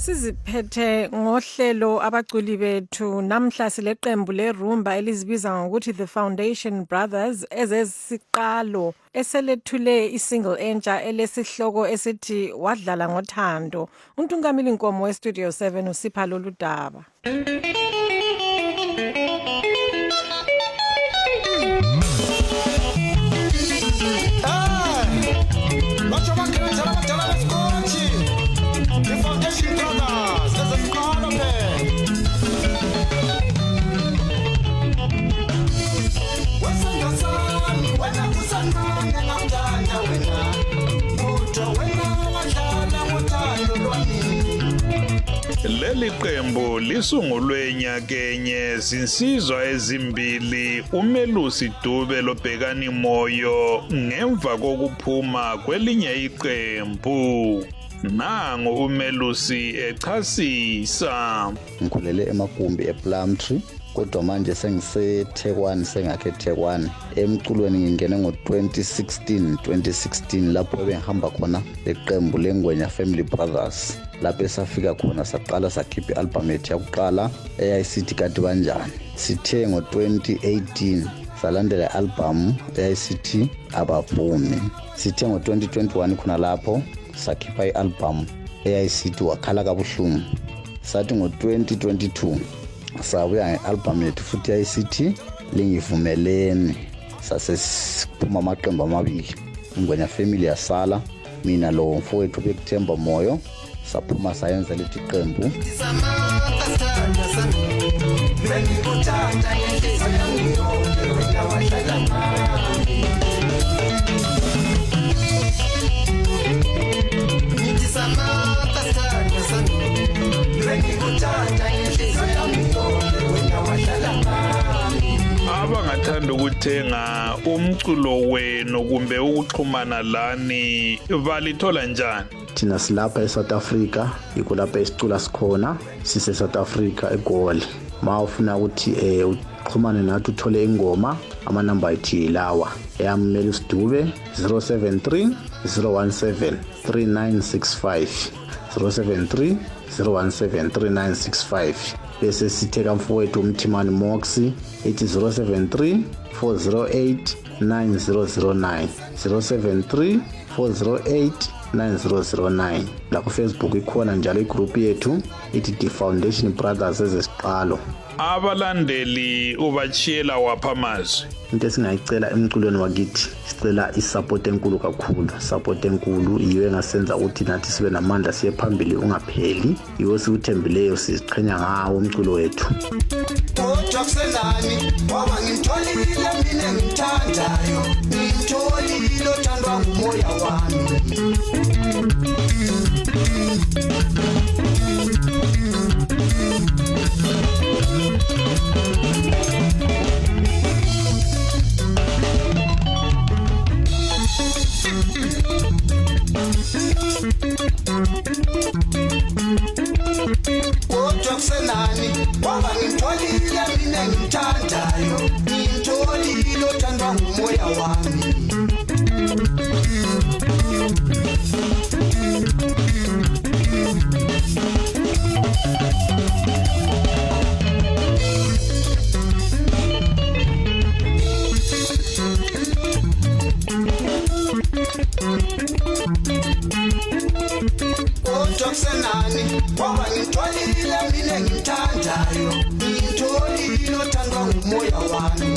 Siziphethe ngohlelo abaculi bethu namhla sileqembu lerumba elizibiza ngokuthi The Foundation Brothers ezesiqalo eselethule iSingle Entsha elesihloko esithi wadlala ngothando. Untungameli Nkomo weStudio 7 usipha lolu daba. Leqembu lisungulwe nyakenye zinsizwa ezimbili uMelusi Dube lobhekani moyo ngemva kokuphuma kwelinye iqembu. Nangu uMelusi echasisa. Ngikhulele emagumbi ePlumtree kodwa manje sengiseThekwani sengakhe eThekwani. Emculweni ngingene ngo-2016 lapho bengihamba khona leqembu leNgwenya Family Brothers. Lapho esafika khona saqala sakhipha i-album yethu yakuqala eyayisithi kade kanjani. Sithe ngo-2018 salandela i-album eyayisithi Abavumi. Sithe ngo-2021 khona lapho sakhipha i-album eyayisithi Wakhala Kabuhlungu. Sathi ngo-2022 sabuya nge-album yethu futhi eyayisithi Lingivumeleni. Sasesiphuma amaqembu amabili, Ingwenya Family yasala, mina lo mfowethu bekuthemba moyo saphuma sayenza leli qembu. Abangathanda ukuthenga umculo wenu kumbe ukuxhumana lani balithola njani? Thina silapha eSouth Africa, yikho lapha esicula sikhona, sise South Africa eGoli. Ma ufuna ukuthi uxhumane nathi uthole ingoma, amanamba ethu yilawa. Eyami Melusi Dube 073 017 3965 073 017 3965. Bese sitheka mfowethu uMthimani Moxi ethi 073 408 9009 073 408 9009. La ku Facebook ikhona njalo igroup yethu ithi The Foundation Brothers ezesiqalo. Abalandeli ubachiyela wapha amazwi. Into esingayicela emculweni wakithi sicela isupport enkulu kakhulu. Support enkulu iyo engasenza ukuthi nathi sibe namandla siye phambili ungapheli. Yiwo siuthembileyo siziqhenya ngawo umculo wethu. Kodwa kusenani waba ngimtholile mina ngimthandayo, ngimtholile othandwa ngumoya wami. Kodwa kusenani waba ngimtholile mina ngimthandayo, ngimtholile othandwa ngumoya wami. Kodwa kusenani waba ngimtholile mina ngimthandayo, ngimtholile othandwa ngumoya wami.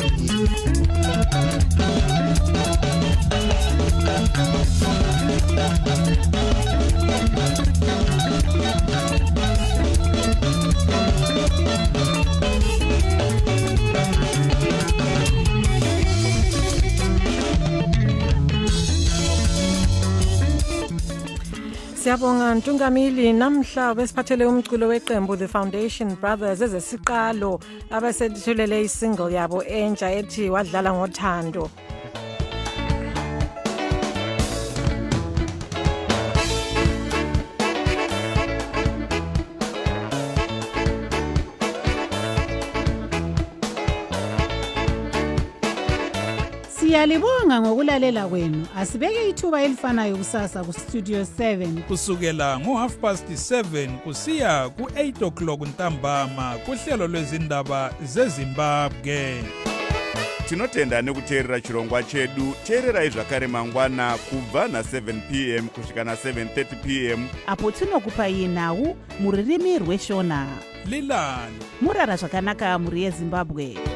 Siyabonga Ntungamili, namhla besiphathele umculo weqembu The Foundation Brothers ezesiqalo abasethulele iSingle yabo entsha ethi wadlala ngothando. Siyalibonga ngokulalela kwenu. Asibeke ithuba elifanayo kusasa ku Studio 7 kusukela ngo7:30 kusiya ku8 o'clock ntambama kuhlelo lwezindaba zeZimbabwe. Tinotenda nekuteerera chirongwa chedu. Teererai zvakare mangwana kubva na7 p.m. kusvika na7:30 p.m. apo tinokupai nhau muririmi rweshona. Lilani Murara zvakanaka muri yeZimbabwe.